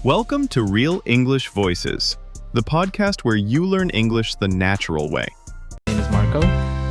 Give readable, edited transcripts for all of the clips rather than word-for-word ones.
Welcome to Real English Voices, the podcast where you learn English the natural way. My name is Marco.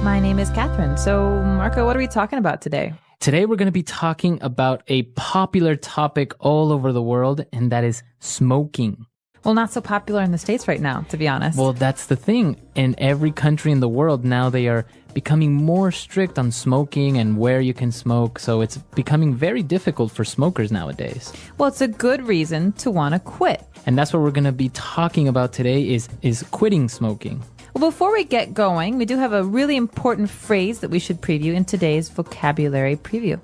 My name is Catherine. So, Marco, what are we talking about today? Today we're going to be talking about a popular topic all over the world, and that is smoking. Well, not so popular in the States right now, to be honest. Well, that's the thing. In every country in the world now, they are becoming more strict on smoking and where you can smoke. So it's becoming very difficult for smokers nowadays. Well, it's a good reason to want to quit. And that's what we're going to be talking about today is quitting smoking. Well, before we get going, we do have a really important phrase that we should preview in today's vocabulary preview.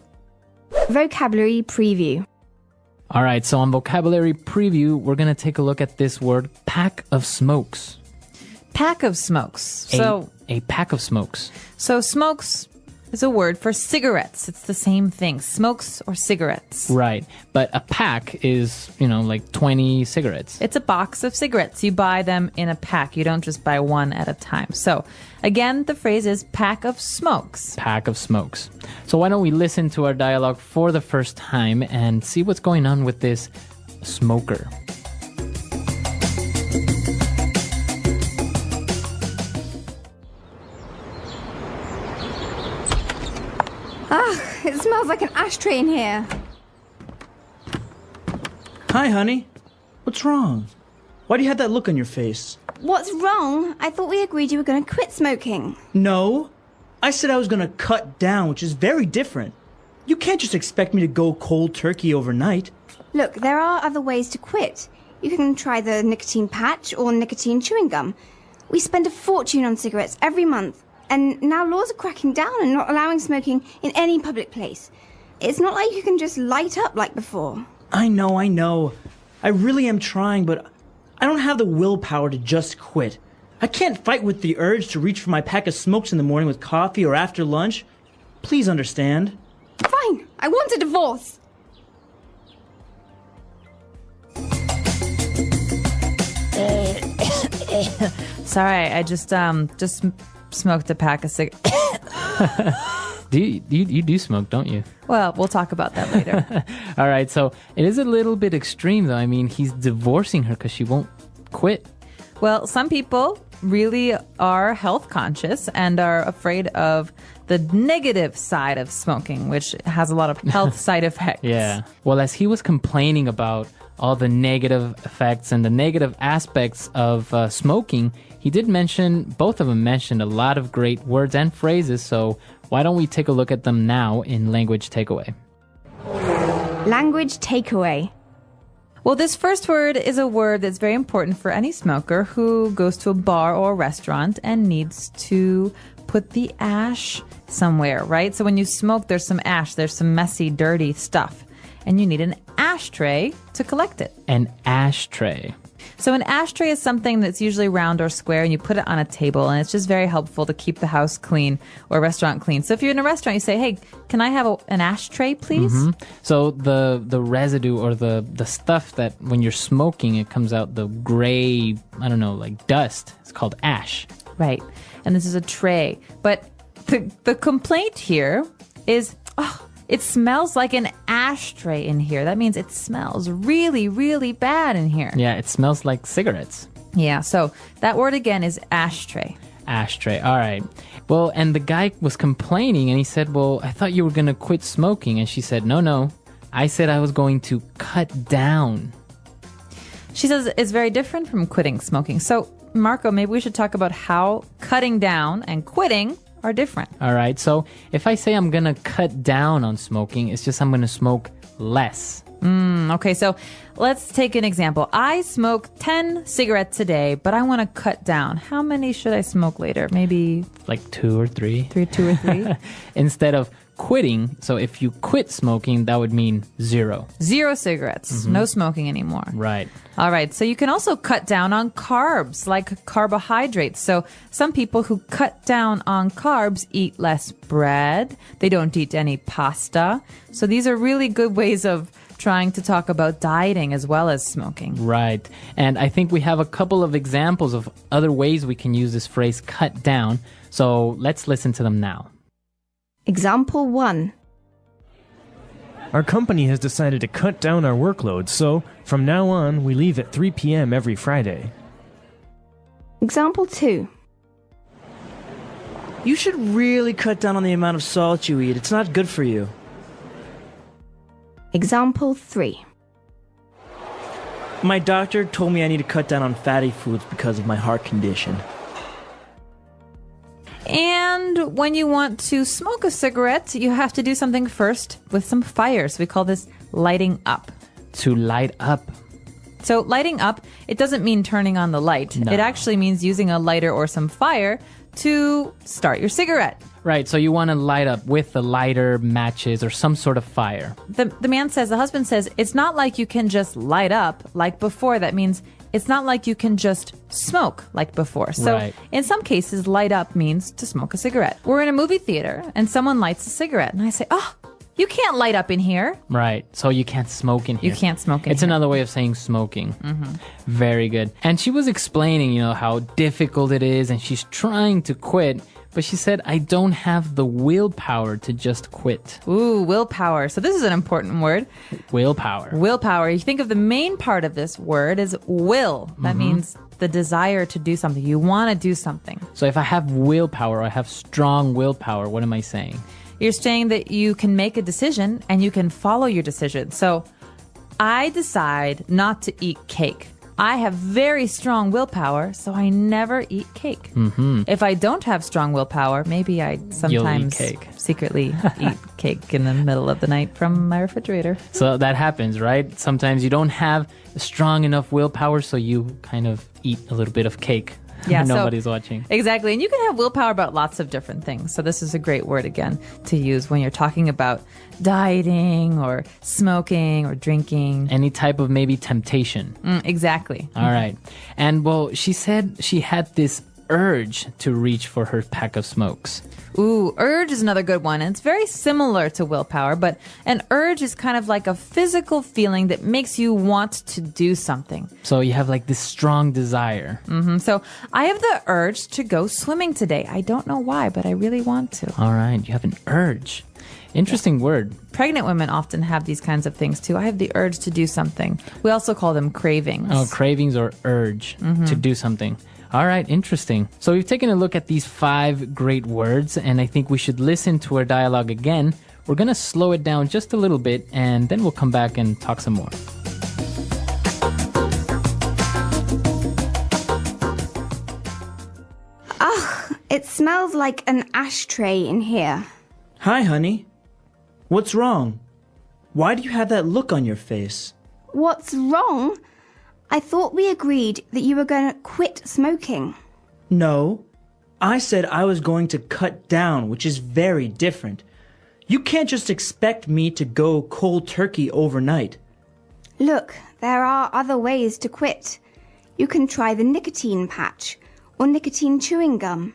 Vocabulary preview. All right, so on vocabulary preview, we're going to take a look at this word, pack of smokes. Pack of smokes. A pack of smokes. So smokes is a word for cigarettes. It's the same thing, smokes or cigarettes. Right, but a pack is, like 20 cigarettes. It's a box of cigarettes. You buy them in a pack. You don't just buy one at a time. So again, the phrase is pack of smokes. Pack of smokes. So why don't we listen to our dialogue for the first time and see what's going on with this smoker. It smells like an ashtray in here. Hi, honey. What's wrong? Why do you have that look on your face? What's wrong? I thought we agreed you were going to quit smoking. No. I said I was going to cut down, which is very different. You can't just expect me to go cold turkey overnight. Look, there are other ways to quit. You can try the nicotine patch or nicotine chewing gum. We spend a fortune on cigarettes every month. And now laws are cracking down and not allowing smoking in any public place. It's not like you can just light up like before. I know. I really am trying, but I don't have the willpower to just quit. I can't fight with the urge to reach for my pack of smokes in the morning with coffee or after lunch. Please understand. Fine, I want a divorce. Sorry, I just smoked a pack of cigarettes. You do smoke, don't you? Well, we'll talk about that later. All right, so it is a little bit extreme, though. I mean, he's divorcing her because she won't quit. Well, some people really are health conscious and are afraid of the negative side of smoking, which has a lot of health side effects. Yeah. Well, as he was complaining about all the negative effects and the negative aspects of smoking, he did mention, both of them mentioned a lot of great words and phrases, so why don't we take a look at them now in Language Takeaway? Language takeaway. Well, this first word is a word that's very important for any smoker who goes to a bar or a restaurant and needs to put the ash somewhere, right? So when you smoke, there's some ash, there's some messy, dirty stuff, and you need an ashtray to collect it. An ashtray. So an ashtray is something that's usually round or square, and you put it on a table, and it's just very helpful to keep the house clean or a restaurant clean. So if you're in a restaurant, you say, hey, can I have an ashtray, please? Mm-hmm. So the residue or the stuff that when you're smoking, it comes out the gray, like dust. It's called ash. Right. And this is a tray. But the complaint here is, it smells like an ashtray in here. That means it smells really, really bad in here. Yeah, it smells like cigarettes. Yeah, so that word again is ashtray. Ashtray, all right. Well, and the guy was complaining and he said, well, I thought you were going to quit smoking. And she said, no, I said I was going to cut down. She says it's very different from quitting smoking. So, Marco, maybe we should talk about how cutting down and quitting are different. All right. So if I say I'm going to cut down on smoking, it's just I'm going to smoke less. Okay, so let's take an example. I smoke 10 cigarettes a day, but I want to cut down. How many should I smoke later? Maybe like 2 or 3. 2 or 3. Instead of quitting, so if you quit smoking, that would mean 0. 0 cigarettes. Mm-hmm. No smoking anymore. Right. All right. So you can also cut down on carbs, like carbohydrates. So some people who cut down on carbs eat less bread. They don't eat any pasta. So these are really good ways of trying to talk about dieting as well as smoking. Right. And I think we have a couple of examples of other ways we can use this phrase cut down. So let's listen to them now. Example 1. Our company has decided to cut down our workload, so from now on, we leave at 3 p.m. every Friday. Example 2. You should really cut down on the amount of salt you eat. It's not good for you. Example 3. My doctor told me I need to cut down on fatty foods because of my heart condition. And when you want to smoke a cigarette, you have to do something first with some fire. So we call this lighting up. To light up. So lighting up, it doesn't mean turning on the light. No. It actually means using a lighter or some fire to start your cigarette. Right, so you want to light up with the lighter, matches, or some sort of fire. The man says, the husband says, it's not like you can just light up like before. That means it's not like you can just smoke like before. So Right. in some cases, light up means to smoke a cigarette. We're in a movie theater and someone lights a cigarette. And I say, oh, you can't light up in here. Right, so you can't smoke in here. You can't smoke in It's here. another way of saying smoking. Mm-hmm. Very good. And she was explaining, how difficult it is, and she's trying to quit. But she said, I don't have the willpower to just quit. Ooh, willpower. So this is an important word. Willpower. Willpower. You think of the main part of this word as will. That means the desire to do something. You want to do something. So if I have willpower, I have strong willpower, what am I saying? You're saying that you can make a decision and you can follow your decision. So I decide not to eat cake. I have very strong willpower, so I never eat cake. Mm-hmm. If I don't have strong willpower, maybe I sometimes cake. secretly eat cake in the middle of the night from my refrigerator. So that happens, right? Sometimes you don't have strong enough willpower, so you kind of eat a little bit of cake. Yeah, when so- nobody's watching. Exactly. And you can have willpower about lots of different things. So this is a great word, again, to use when you're talking about dieting or smoking or drinking. Any type of maybe temptation. Exactly. All right. And well, she said she had this urge to reach for her pack of smokes. Ooh, urge is another good one. And it's very similar to willpower, but an urge is kind of like a physical feeling that makes you want to do something. So you have like this strong desire. So I have the urge to go swimming today. I don't know why, but I really want to. All right. You have an urge. Interesting word. Pregnant women often have these kinds of things too. I have the urge to do something. We also call them cravings. Oh, cravings or urge to do something. All right, interesting. So we've taken a look at these 5 great words, and I think we should listen to our dialogue again. We're going to slow it down just a little bit, and then we'll come back and talk some more. It smells like an ashtray in here. Hi, honey. What's wrong? Why do you have that look on your face? What's wrong? I thought we agreed that you were going to quit smoking. No, I said I was going to cut down, which is very different. You can't just expect me to go cold turkey overnight. Look, there are other ways to quit. You can try the nicotine patch or nicotine chewing gum.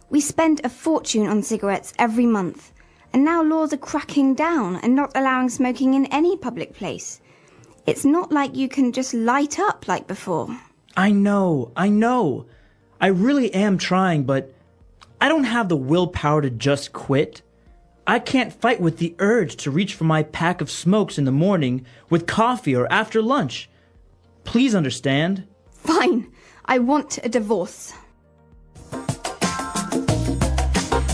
We spend a fortune on cigarettes every month, and now laws are cracking down and not allowing smoking in any public place. It's not like you can just light up like before. I know. I really am trying, but I don't have the willpower to just quit. I can't fight with the urge to reach for my pack of smokes in the morning with coffee or after lunch. Please understand. Fine, I want a divorce.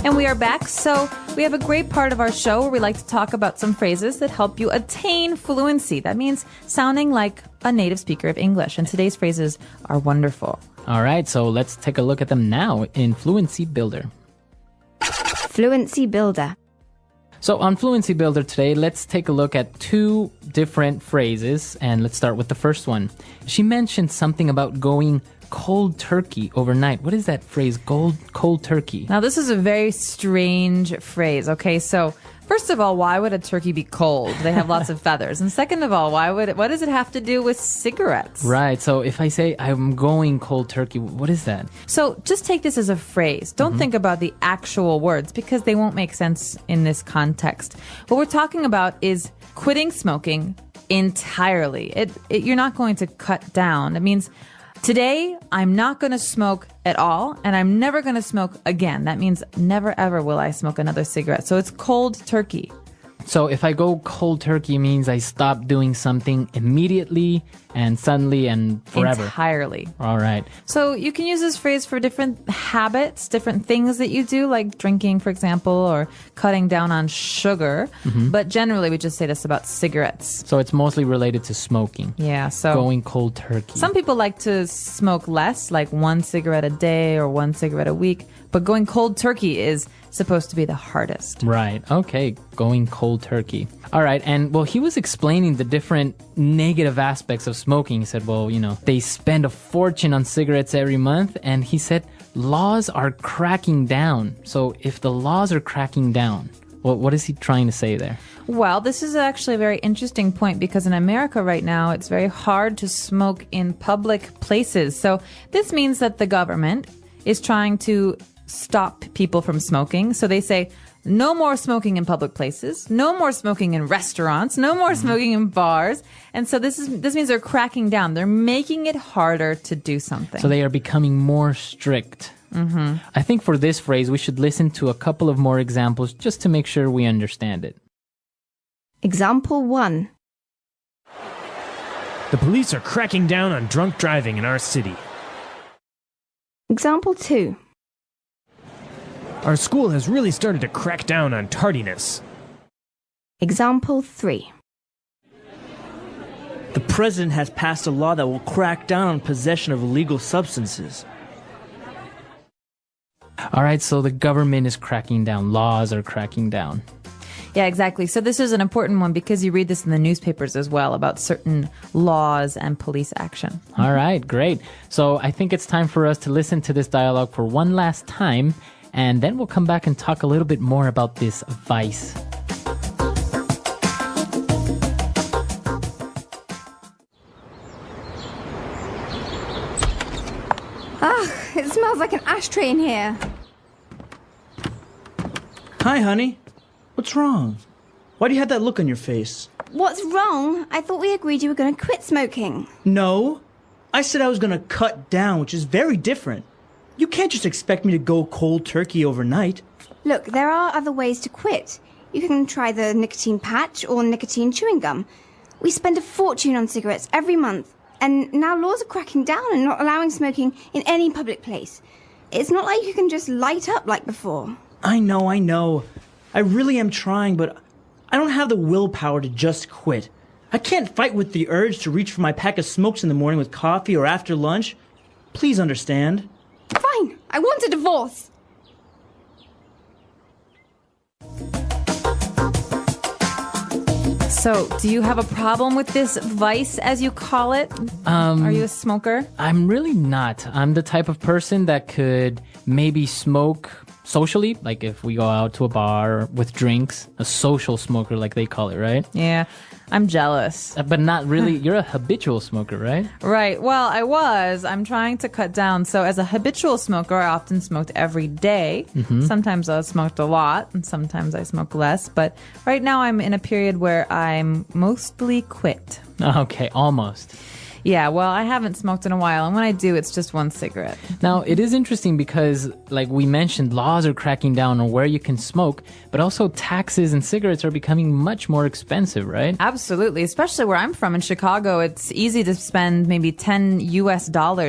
And we are back. So we have a great part of our show where we like to talk about some phrases that help you attain fluency. That means sounding like a native speaker of English. And today's phrases are wonderful. All right, so let's take a look at them now in Fluency Builder. Fluency Builder. So on Fluency Builder today, let's take a look at 2 different phrases, and let's start with the first one. She mentioned something about going cold turkey overnight. What is that phrase, cold turkey? Now, this is a very strange phrase. Okay, so first of all, why would a turkey be cold? They have lots of feathers. And second of all, what does it have to do with cigarettes? Right, so if I say I'm going cold turkey, what is that? So just take this as a phrase. Don't think about the actual words because they won't make sense in this context. What we're talking about is quitting smoking entirely. You're not going to cut down. It means today, I'm not going to smoke at all, and I'm never going to smoke again. That means never, ever will I smoke another cigarette. So it's cold turkey. So if I go cold turkey, it means I stop doing something immediately and suddenly and forever. Entirely. All right. So you can use this phrase for different habits, different things that you do, like drinking, for example, or cutting down on sugar. But generally, we just say this about cigarettes. So it's mostly related to smoking. Yeah, so Going cold turkey. some people like to smoke less, like 1 cigarette a day or 1 cigarette a week. But going cold turkey is supposed to be the hardest. Right. Okay. Going cold turkey. All right. And well, he was explaining the different negative aspects of smoking. He said, well, they spend a fortune on cigarettes every month. And he said, laws are cracking down. So if the laws are cracking down, what is he trying to say there? Well, this is actually a very interesting point because in America right now, it's very hard to smoke in public places. So this means that the government is trying to stop people from smoking. So they say, no more smoking in public places, no more smoking in restaurants, no more smoking in bars. And so this means they're cracking down. They're making it harder to do something. So they are becoming more strict. I think for this phrase, we should listen to a couple of more examples just to make sure we understand it. Example 1. The police are cracking down on drunk driving in our city. Example 2. Our school has really started to crack down on tardiness. Example 3. The president has passed a law that will crack down on possession of illegal substances. All right, so the government is cracking down. Laws are cracking down. Yeah, exactly. So this is an important one because you read this in the newspapers as well about certain laws and police action. All right, great. So I think it's time for us to listen to this dialogue for one last time, and then we'll come back and talk a little bit more about this vice. It smells like an ashtray in here. Hi, honey. What's wrong? Why do you have that look on your face? What's wrong? I thought we agreed you were going to quit smoking. No. I said I was going to cut down, which is very different. You can't just expect me to go cold turkey overnight. Look, there are other ways to quit. You can try the nicotine patch or nicotine chewing gum. We spend a fortune on cigarettes every month. And now laws are cracking down and not allowing smoking in any public place. It's not like you can just light up like before. I know. I really am trying, but I don't have the willpower to just quit. I can't fight with the urge to reach for my pack of smokes in the morning with coffee or after lunch. Please understand. Fine, I want a divorce. So, do you have a problem with this vice, as you call it? Are you a smoker? I'm really not. I'm the type of person that could maybe smoke socially, like if we go out to a bar with drinks, a social smoker like they call it, right? Yeah, I'm jealous. But not really. You're a habitual smoker, right? Right. Well, I'm trying to cut down. So as a habitual smoker, I often smoked every day. Sometimes I smoked a lot and sometimes I smoke less. But right now I'm in a period where I'm mostly quit. Okay, almost. Yeah, well, I haven't smoked in a while, and when I do, it's just 1 cigarette. Now, it is interesting because, like we mentioned, laws are cracking down on where you can smoke, but also taxes and cigarettes are becoming much more expensive, right? Absolutely, especially where I'm from in Chicago. It's easy to spend maybe $10 US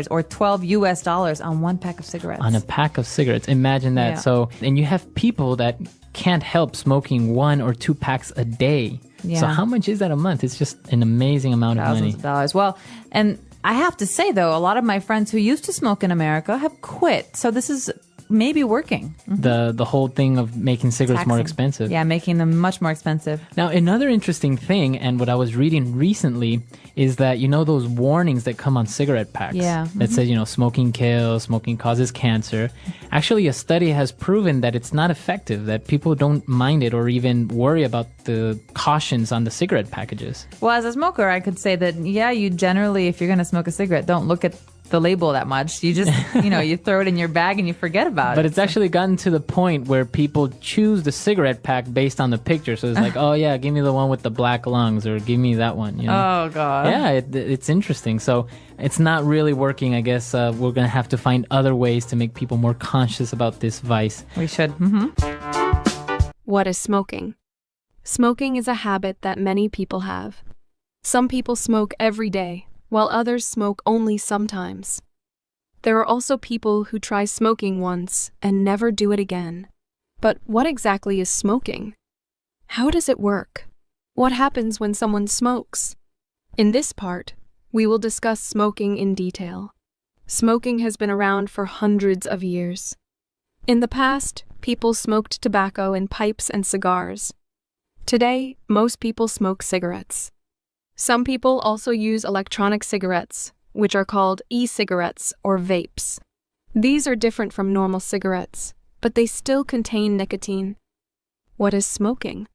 or $12 US on 1 pack of cigarettes. On a pack of cigarettes. Imagine that. Yeah. So, and you have people that can't help smoking 1 or 2 packs a day. Yeah. So how much is that a month? It's just an amazing amount of money. Thousands of dollars. Well, and I have to say, though, a lot of my friends who used to smoke in America have quit. So this is maybe working. The whole thing of making cigarettes more Taxing. expensive. Yeah, making them much more expensive. Now, another interesting thing, and what I was reading recently, is that, those warnings that come on cigarette packs that says, smoking kills, smoking causes cancer. Actually, a study has proven that it's not effective, that people don't mind it or even worry about the cautions on the cigarette packages. Well, as a smoker, I could say that, you generally, if you're going to smoke a cigarette, don't look at the label that much. You just, you throw it in your bag and you forget about it. But it's actually gotten to the point where people choose the cigarette pack based on the picture. So it's like, oh yeah, give me the one with the black lungs, or give me that one. Oh, God. Yeah, it's interesting. So it's not really working. I guess we're going to have to find other ways to make people more conscious about this vice. We should. What is smoking? Smoking is a habit that many people have. Some people smoke every day, while others smoke only sometimes. There are also people who try smoking once and never do it again. But what exactly is smoking? How does it work? What happens when someone smokes? In this part, we will discuss smoking in detail. Smoking has been around for hundreds of years. In the past, people smoked tobacco in pipes and cigars. Today, most people smoke cigarettes. Some people also use electronic cigarettes, which are called e-cigarettes or vapes. These are different from normal cigarettes, but they still contain nicotine. What is smoking?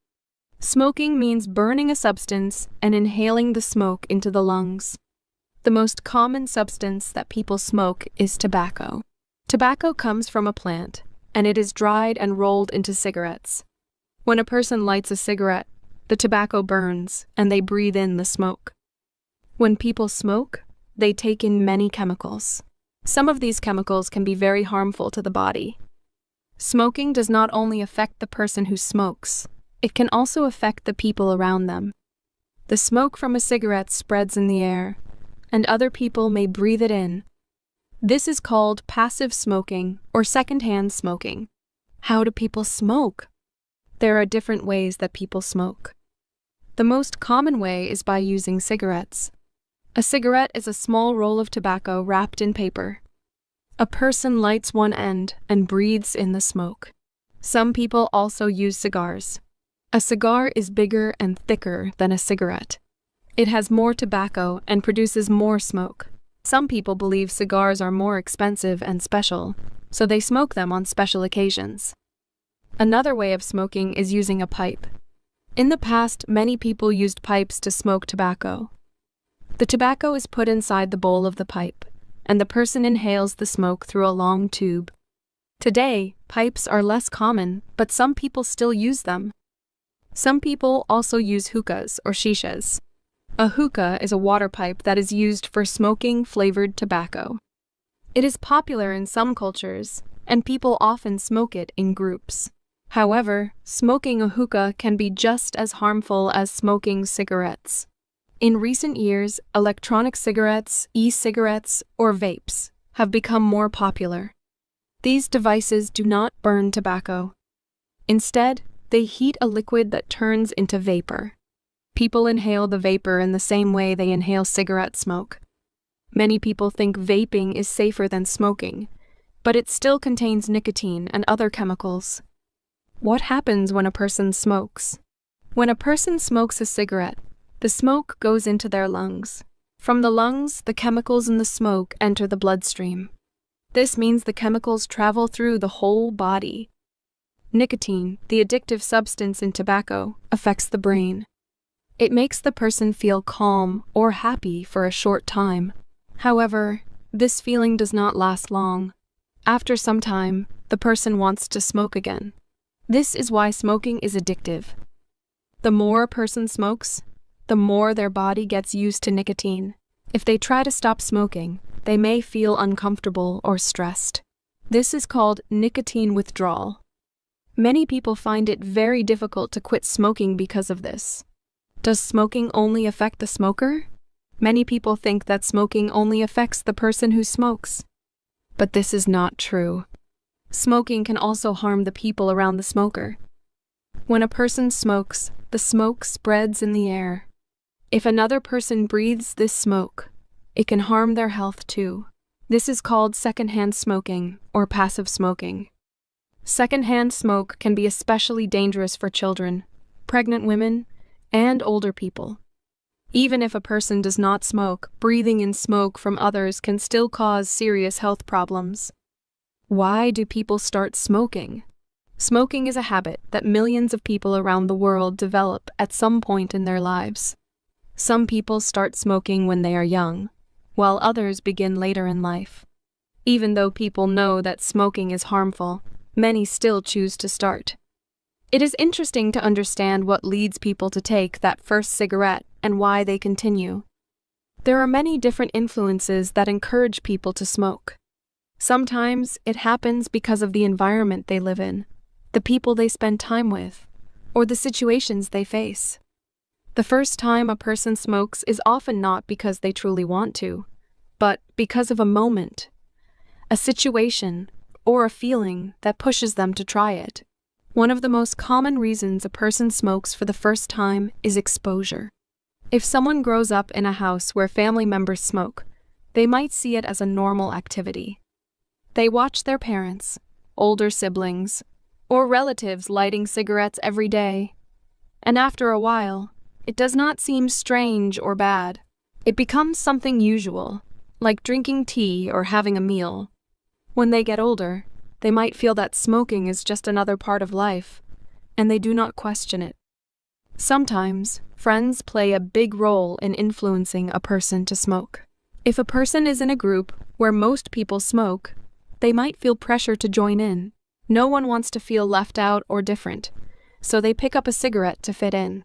Smoking means burning a substance and inhaling the smoke into the lungs. The most common substance that people smoke is tobacco. Tobacco comes from a plant, and it is dried and rolled into cigarettes. When a person lights a cigarette, the tobacco burns, and they breathe in the smoke. When people smoke, they take in many chemicals. Some of these chemicals can be very harmful to the body. Smoking does not only affect the person who smokes, it can also affect the people around them. The smoke from a cigarette spreads in the air, and other people may breathe it in. This is called passive smoking or secondhand smoking. How do people smoke? There are different ways that people smoke. The most common way is by using cigarettes. A cigarette is a small roll of tobacco wrapped in paper. A person lights one end and breathes in the smoke. Some people also use cigars. A cigar is bigger and thicker than a cigarette. It has more tobacco and produces more smoke. Some people believe cigars are more expensive and special, so they smoke them on special occasions. Another way of smoking is using a pipe. In the past, many people used pipes to smoke tobacco. The tobacco is put inside the bowl of the pipe, and the person inhales the smoke through a long tube. Today, pipes are less common, but some people still use them. Some people also use hookahs or shishas. A hookah is a water pipe that is used for smoking flavored tobacco. It is popular in some cultures, and people often smoke it in groups. However, smoking a hookah can be just as harmful as smoking cigarettes. In recent years, electronic cigarettes, e-cigarettes, or vapes have become more popular. These devices do not burn tobacco. Instead, they heat a liquid that turns into vapor. People inhale the vapor in the same way they inhale cigarette smoke. Many people think vaping is safer than smoking, but it still contains nicotine and other chemicals. What happens when a person smokes? When a person smokes a cigarette, the smoke goes into their lungs. From the lungs, the chemicals in the smoke enter the bloodstream. This means the chemicals travel through the whole body. Nicotine, the addictive substance in tobacco, affects the brain. It makes the person feel calm or happy for a short time. However, this feeling does not last long. After some time, the person wants to smoke again. This is why smoking is addictive. The more a person smokes, the more their body gets used to nicotine. If they try to stop smoking, they may feel uncomfortable or stressed. This is called nicotine withdrawal. Many people find it very difficult to quit smoking because of this. Does smoking only affect the smoker? Many people think that smoking only affects the person who smokes. But this is not true. Smoking can also harm the people around the smoker. When a person smokes, the smoke spreads in the air. If another person breathes this smoke, it can harm their health too. This is called secondhand smoking or passive smoking. Secondhand smoke can be especially dangerous for children, pregnant women, and older people. Even if a person does not smoke, breathing in smoke from others can still cause serious health problems. Why do people start smoking? Smoking is a habit that millions of people around the world develop at some point in their lives. Some people start smoking when they are young, while others begin later in life. Even though people know that smoking is harmful, many still choose to start. It is interesting to understand what leads people to take that first cigarette and why they continue. There are many different influences that encourage people to smoke. Sometimes it happens because of the environment they live in, the people they spend time with, or the situations they face. The first time a person smokes is often not because they truly want to, but because of a moment, a situation, or a feeling that pushes them to try it. One of the most common reasons a person smokes for the first time is exposure. If someone grows up in a house where family members smoke, they might see it as a normal activity. They watch their parents, older siblings, or relatives lighting cigarettes every day, and after a while, it does not seem strange or bad. It becomes something usual, like drinking tea or having a meal. When they get older, they might feel that smoking is just another part of life, and they do not question it. Sometimes, friends play a big role in influencing a person to smoke. If a person is in a group where most people smoke, they might feel pressure to join in. No one wants to feel left out or different, so they pick up a cigarette to fit in.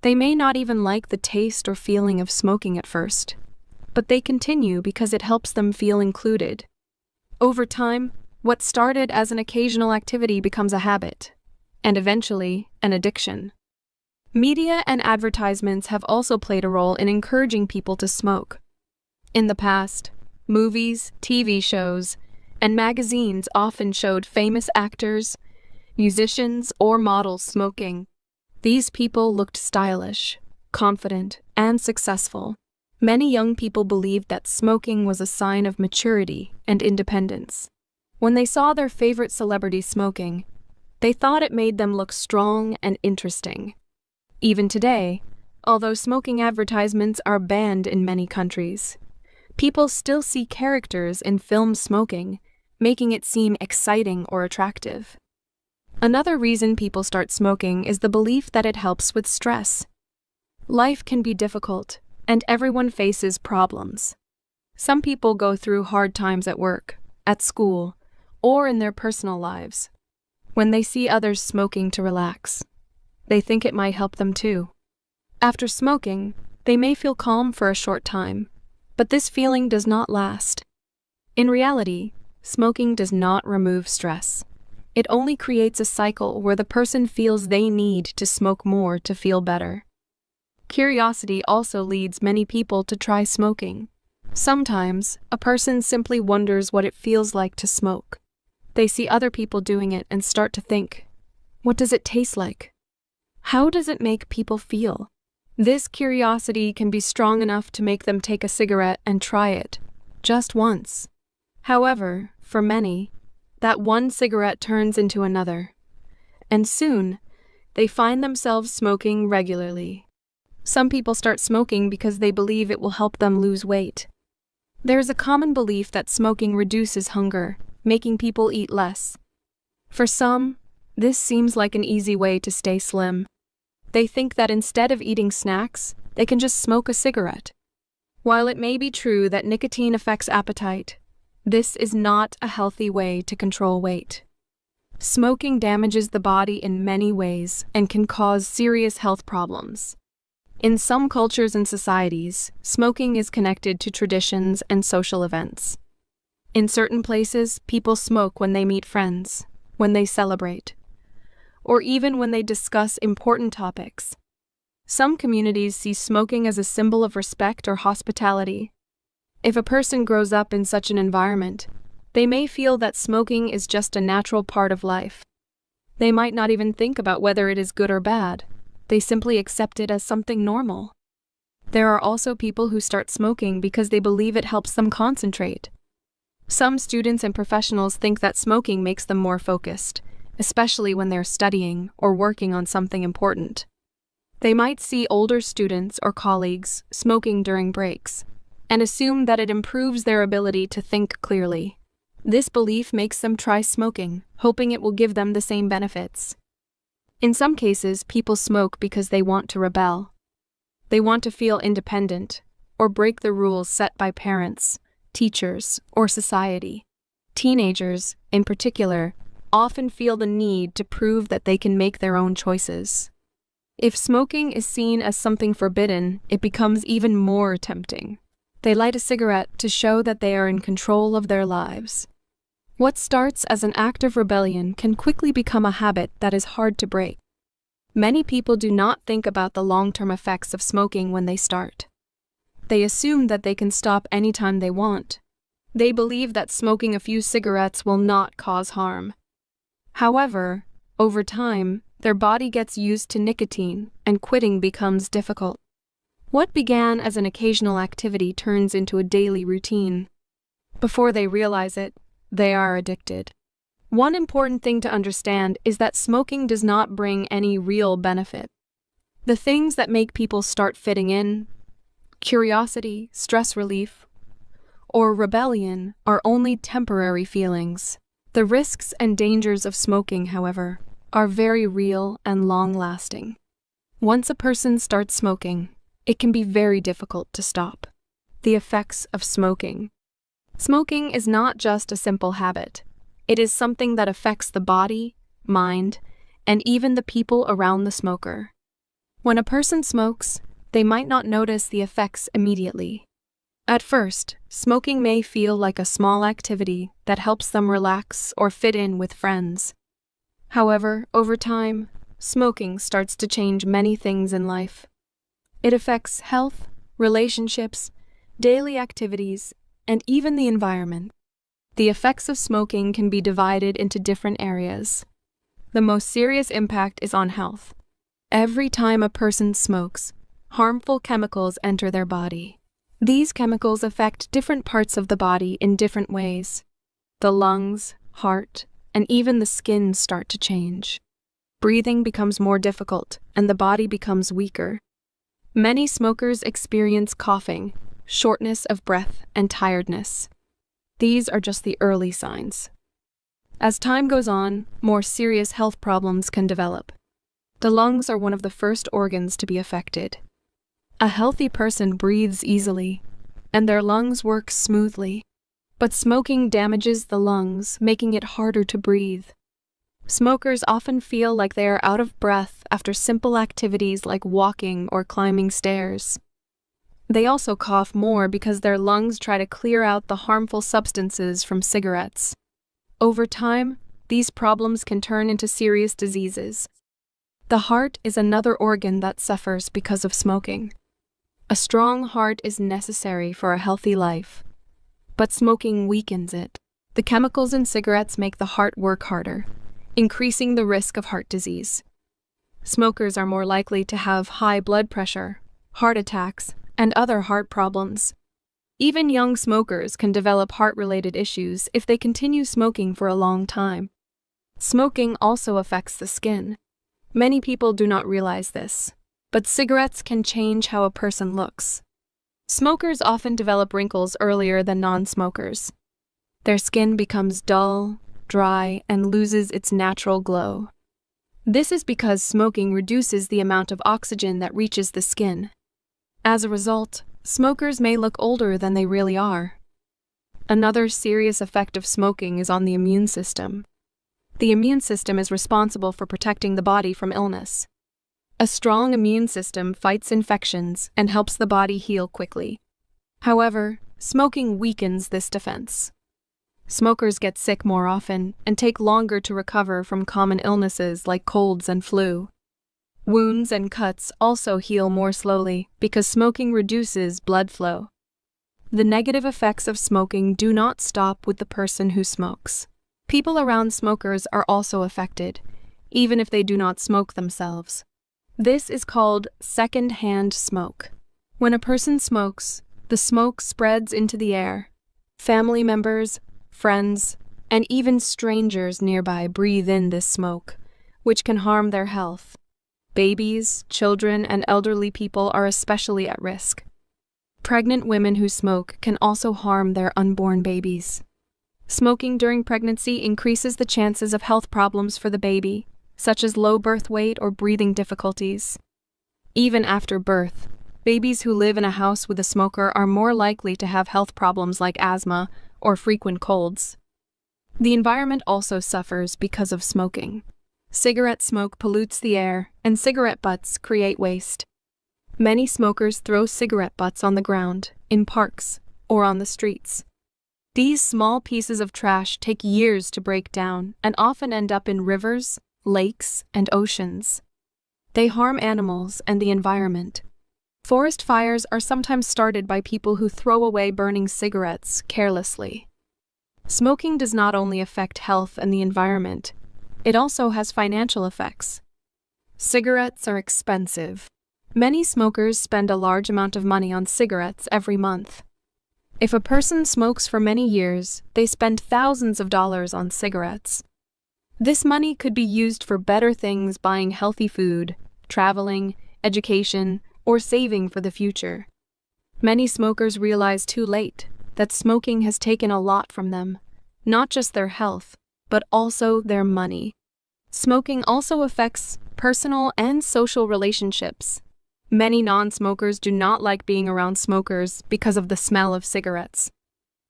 They may not even like the taste or feeling of smoking at first, but they continue because it helps them feel included. Over time, what started as an occasional activity becomes a habit, and eventually an addiction. Media and advertisements have also played a role in encouraging people to smoke. In the past, movies, TV shows, and magazines often showed famous actors, musicians, or models smoking. These people looked stylish, confident, and successful. Many young people believed that smoking was a sign of maturity and independence. When they saw their favorite celebrity smoking, they thought it made them look strong and interesting. Even today, although smoking advertisements are banned in many countries, people still see characters in films smoking, making it seem exciting or attractive. Another reason people start smoking is the belief that it helps with stress. Life can be difficult, and everyone faces problems. Some people go through hard times at work, at school, or in their personal lives. When they see others smoking to relax, they think it might help them too. After smoking, they may feel calm for a short time, but this feeling does not last. In reality, smoking does not remove stress. It only creates a cycle where the person feels they need to smoke more to feel better. Curiosity also leads many people to try smoking. Sometimes, a person simply wonders what it feels like to smoke. They see other people doing it and start to think, what does it taste like? How does it make people feel? This curiosity can be strong enough to make them take a cigarette and try it, just once. However, for many, that one cigarette turns into another, and soon, they find themselves smoking regularly. Some people start smoking because they believe it will help them lose weight. There is a common belief that smoking reduces hunger, making people eat less. For some, this seems like an easy way to stay slim. They think that instead of eating snacks, they can just smoke a cigarette. While it may be true that nicotine affects appetite, this is not a healthy way to control weight. Smoking damages the body in many ways and can cause serious health problems. In some cultures and societies, smoking is connected to traditions and social events. In certain places, people smoke when they meet friends, when they celebrate, or even when they discuss important topics. Some communities see smoking as a symbol of respect or hospitality. If a person grows up in such an environment, they may feel that smoking is just a natural part of life. They might not even think about whether it is good or bad. They simply accept it as something normal. There are also people who start smoking because they believe it helps them concentrate. Some students and professionals think that smoking makes them more focused, especially when they're studying or working on something important. They might see older students or colleagues smoking during breaks and assume that it improves their ability to think clearly. This belief makes them try smoking, hoping it will give them the same benefits. In some cases, people smoke because they want to rebel. They want to feel independent or break the rules set by parents, teachers, or society. Teenagers, in particular, often feel the need to prove that they can make their own choices. If smoking is seen as something forbidden, it becomes even more tempting. They light a cigarette to show that they are in control of their lives. What starts as an act of rebellion can quickly become a habit that is hard to break. Many people do not think about the long-term effects of smoking when they start. They assume that they can stop anytime they want. They believe that smoking a few cigarettes will not cause harm. However, over time, their body gets used to nicotine and quitting becomes difficult. What began as an occasional activity turns into a daily routine. Before they realize it, they are addicted. One important thing to understand is that smoking does not bring any real benefit. The things that make people start fitting in, curiosity, stress relief, or rebellion, are only temporary feelings. The risks and dangers of smoking, however, are very real and long-lasting. Once a person starts smoking, it can be very difficult to stop. The effects of smoking. Smoking is not just a simple habit. It is something that affects the body, mind, and even the people around the smoker. When a person smokes, they might not notice the effects immediately. At first, smoking may feel like a small activity that helps them relax or fit in with friends. However, over time, smoking starts to change many things in life. It affects health, relationships, daily activities, and even the environment. The effects of smoking can be divided into different areas. The most serious impact is on health. Every time a person smokes, harmful chemicals enter their body. These chemicals affect different parts of the body in different ways. The lungs, heart, and even the skin start to change. Breathing becomes more difficult, and the body becomes weaker. Many smokers experience coughing, shortness of breath, and tiredness. These are just the early signs. As time goes on, more serious health problems can develop. The lungs are one of the first organs to be affected. A healthy person breathes easily, and their lungs work smoothly. But smoking damages the lungs, making it harder to breathe. Smokers often feel like they are out of breath after simple activities like walking or climbing stairs. They also cough more because their lungs try to clear out the harmful substances from cigarettes. Over time, these problems can turn into serious diseases. The heart is another organ that suffers because of smoking. A strong heart is necessary for a healthy life, but smoking weakens it. The chemicals in cigarettes make the heart work harder, increasing the risk of heart disease. Smokers are more likely to have high blood pressure, heart attacks, and other heart problems. Even young smokers can develop heart-related issues if they continue smoking for a long time. Smoking also affects the skin. Many people do not realize this, but cigarettes can change how a person looks. Smokers often develop wrinkles earlier than non-smokers. Their skin becomes dull, dry, and loses its natural glow. This is because smoking reduces the amount of oxygen that reaches the skin. As a result, smokers may look older than they really are. Another serious effect of smoking is on the immune system. The immune system is responsible for protecting the body from illness. A strong immune system fights infections and helps the body heal quickly. However, smoking weakens this defense. Smokers get sick more often and take longer to recover from common illnesses like colds and flu. Wounds and cuts also heal more slowly because smoking reduces blood flow. The negative effects of smoking do not stop with the person who smokes. People around smokers are also affected, even if they do not smoke themselves. This is called second-hand smoke. When a person smokes, the smoke spreads into the air. Family members, friends, and even strangers nearby breathe in this smoke, which can harm their health. Babies, children, and elderly people are especially at risk. Pregnant women who smoke can also harm their unborn babies. Smoking during pregnancy increases the chances of health problems for the baby, such as low birth weight or breathing difficulties. Even after birth, babies who live in a house with a smoker are more likely to have health problems like asthma or frequent colds. The environment also suffers because of smoking. Cigarette smoke pollutes the air, and cigarette butts create waste. Many smokers throw cigarette butts on the ground, in parks, or on the streets. These small pieces of trash take years to break down and often end up in rivers, lakes, and oceans. They harm animals and the environment. Forest fires are sometimes started by people who throw away burning cigarettes carelessly. Smoking does not only affect health and the environment, it also has financial effects. Cigarettes are expensive. Many smokers spend a large amount of money on cigarettes every month. If a person smokes for many years, they spend thousands of dollars on cigarettes. This money could be used for better things, buying healthy food, traveling, education, or saving for the future. Many smokers realize too late that smoking has taken a lot from them, not just their health, but also their money. Smoking also affects personal and social relationships. Many non-smokers do not like being around smokers because of the smell of cigarettes.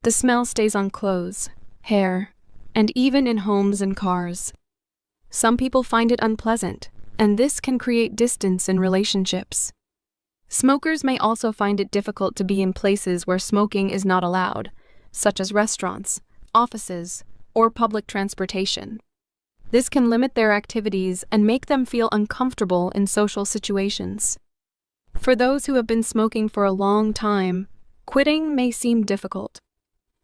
The smell stays on clothes, hair, and even in homes and cars. Some people find it unpleasant, and this can create distance in relationships. Smokers may also find it difficult to be in places where smoking is not allowed, such as restaurants, offices, or public transportation. This can limit their activities and make them feel uncomfortable in social situations. For those who have been smoking for a long time, quitting may seem difficult.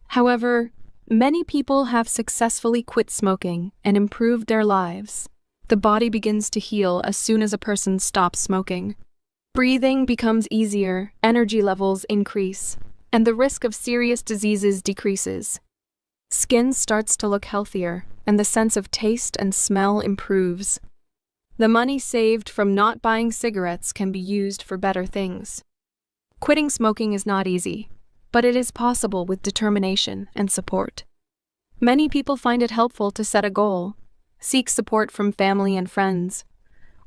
However, many people have successfully quit smoking and improved their lives. The body begins to heal as soon as a person stops smoking. Breathing becomes easier, energy levels increase, and the risk of serious diseases decreases. Skin starts to look healthier, and the sense of taste and smell improves. The money saved from not buying cigarettes can be used for better things. Quitting smoking is not easy, but it is possible with determination and support. Many people find it helpful to set a goal, seek support from family and friends,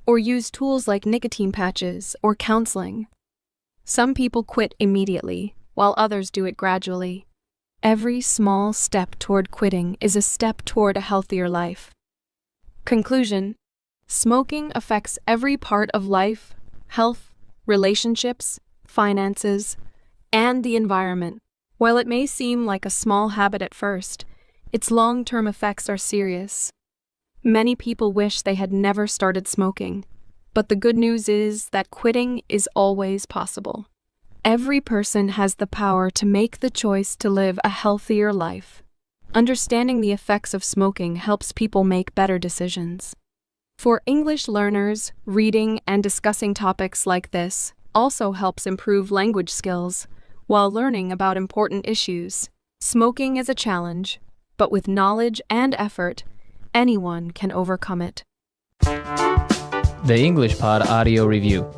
or use tools like nicotine patches or counseling. Some people quit immediately, while others do it gradually. Every small step toward quitting is a step toward a healthier life. Conclusion: smoking affects every part of life, health, relationships, finances, and the environment. While it may seem like a small habit at first, its long-term effects are serious. Many people wish they had never started smoking, but the good news is that quitting is always possible. Every person has the power to make the choice to live a healthier life. Understanding the effects of smoking helps people make better decisions. For English learners, reading and discussing topics like this also helps improve language skills while learning about important issues. Smoking is a challenge, but with knowledge and effort, anyone can overcome it. The English Pod Audio Review.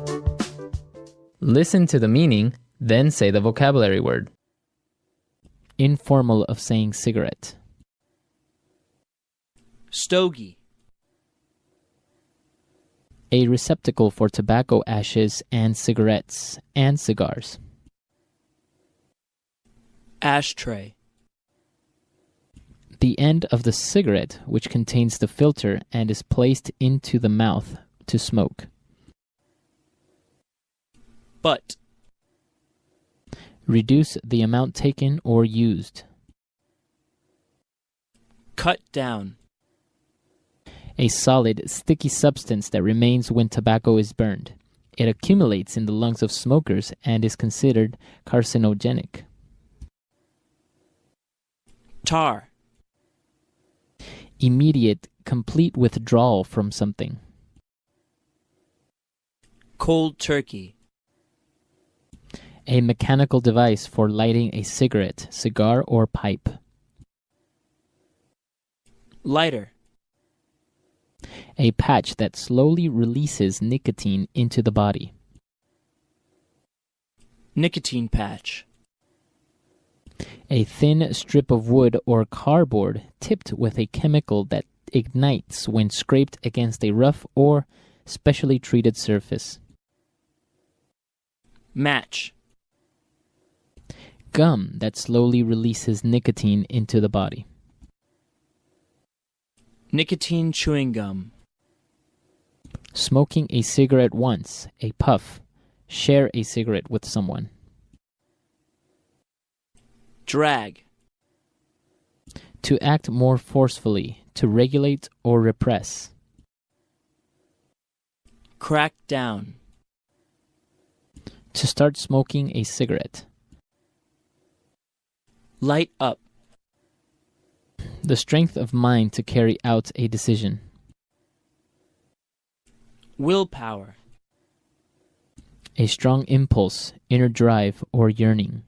Listen to the meaning, then say the vocabulary word. Informal of saying cigarette. Stogie. A receptacle for tobacco ashes and cigarettes and cigars. Ashtray. The end of the cigarette which contains the filter and is placed into the mouth to smoke. Butt. Reduce the amount taken or used. Cut down. A solid, sticky substance that remains when tobacco is burned. It accumulates in the lungs of smokers and is considered carcinogenic. Tar. Immediate, complete withdrawal from something. Cold turkey. A mechanical device for lighting a cigarette, cigar, or pipe. Lighter. A patch that slowly releases nicotine into the body. Nicotine patch. A thin strip of wood or cardboard tipped with a chemical that ignites when scraped against a rough or specially treated surface. Match. Gum that slowly releases nicotine into the body. Nicotine chewing gum. Smoking a cigarette once, a puff. Share a cigarette with someone. Drag. To act more forcefully, to regulate or repress. Crack down. To start smoking a cigarette. Light up. The strength of mind to carry out a decision. Willpower. A strong impulse, inner drive, or yearning.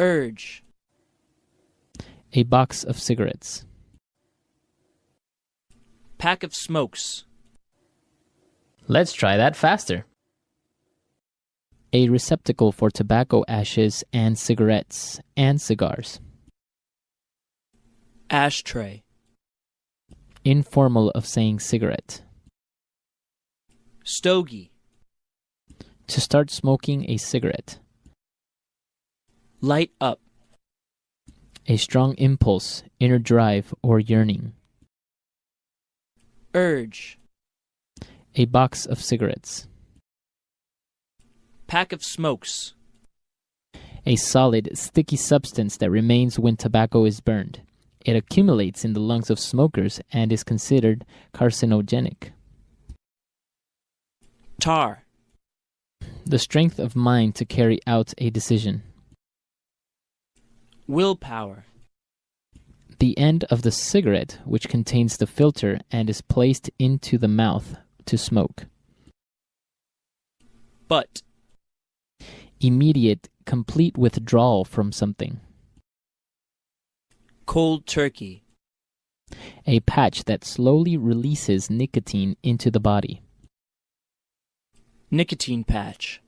Urge. A box of cigarettes. Pack of smokes. Let's try that faster. A receptacle for tobacco ashes and cigarettes and cigars. Ashtray. Informal of saying cigarette. Stogie. To start smoking a cigarette. Light up. A strong impulse, inner drive, or yearning. Urge. A box of cigarettes. Pack of smokes. A solid, sticky substance that remains when tobacco is burned. It accumulates in the lungs of smokers and is considered carcinogenic. Tar. The strength of mind to carry out a decision. Willpower. The end of the cigarette, which contains the filter and is placed into the mouth to smoke. Butt. Immediate, complete withdrawal from something. Cold turkey. A patch that slowly releases nicotine into the body. Nicotine patch.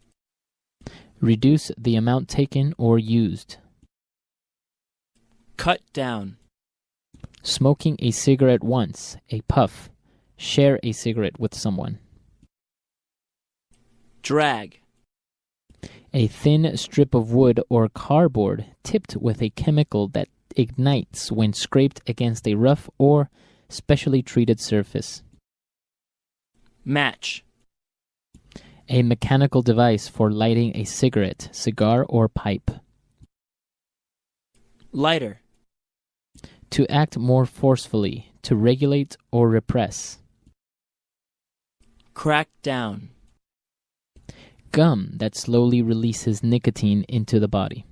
Reduce the amount taken or used. Cut down. Smoking a cigarette once, a puff. Share a cigarette with someone. Drag. A thin strip of wood or cardboard tipped with a chemical that ignites when scraped against a rough or specially treated surface. Match. A mechanical device for lighting a cigarette, cigar, or pipe. Lighter. To act more forcefully, to regulate or repress. Crack down. Gum that slowly releases nicotine into the body.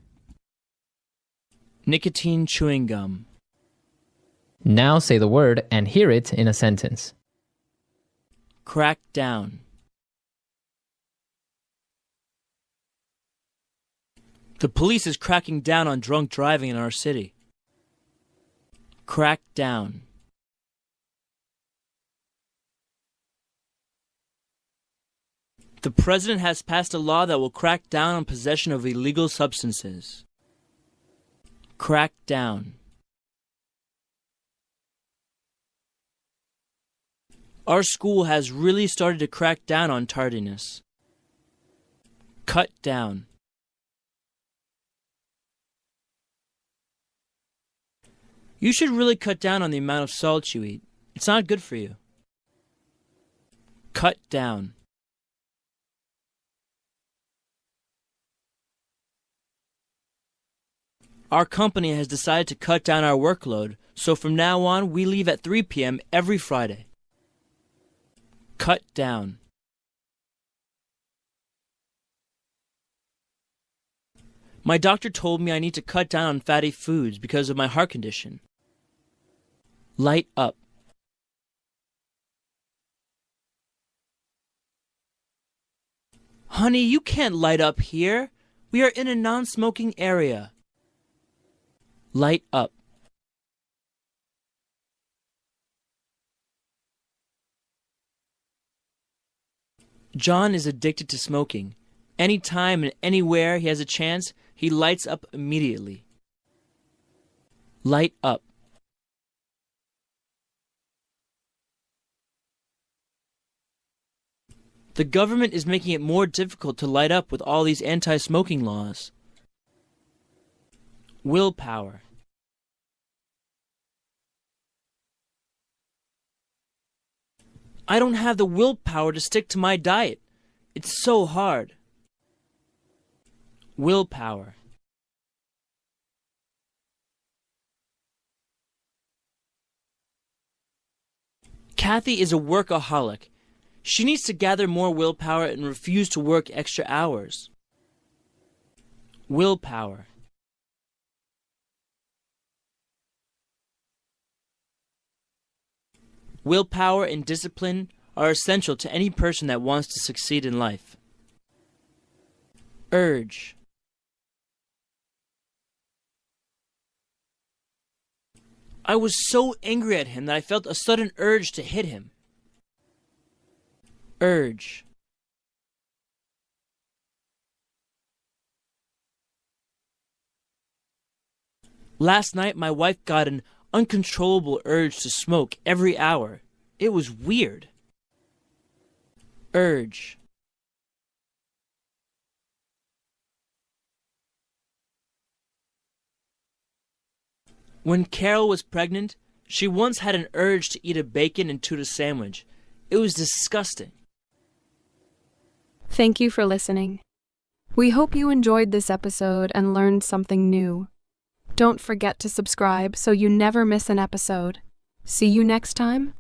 Nicotine chewing gum. Now say the word and hear it in a sentence. Crack down. The police is cracking down on drunk driving in our city. Crack down. The president has passed a law that will crack down on possession of illegal substances. Crack down. Our school has really started to crack down on tardiness. Cut down. You should really cut down on the amount of salt you eat. It's not good for you. Cut down. Our company has decided to cut down our workload, so from now on we leave at 3 p.m. every Friday. Cut down. My doctor told me I need to cut down on fatty foods because of my heart condition. Light up. Honey, you can't light up here. We are in a non-smoking area. Light up. John is addicted to smoking. Anytime and anywhere he has a chance, he lights up immediately. Light up. The government is making it more difficult to light up with all these anti-smoking laws. Willpower. I don't have the willpower to stick to my diet. It's so hard. Willpower. Kathy is a workaholic. She needs to gather more willpower and refuse to work extra hours. Willpower. Willpower and discipline are essential to any person that wants to succeed in life. Urge. I was so angry at him that I felt a sudden urge to hit him. Urge. Last night, my wife got an uncontrollable urge to smoke every hour. It was weird. Urge. When Carol was pregnant, she once had an urge to eat a bacon and tuna sandwich. It was disgusting. Thank you for listening. We hope you enjoyed this episode and learned something new. Don't forget to subscribe so you never miss an episode. See you next time.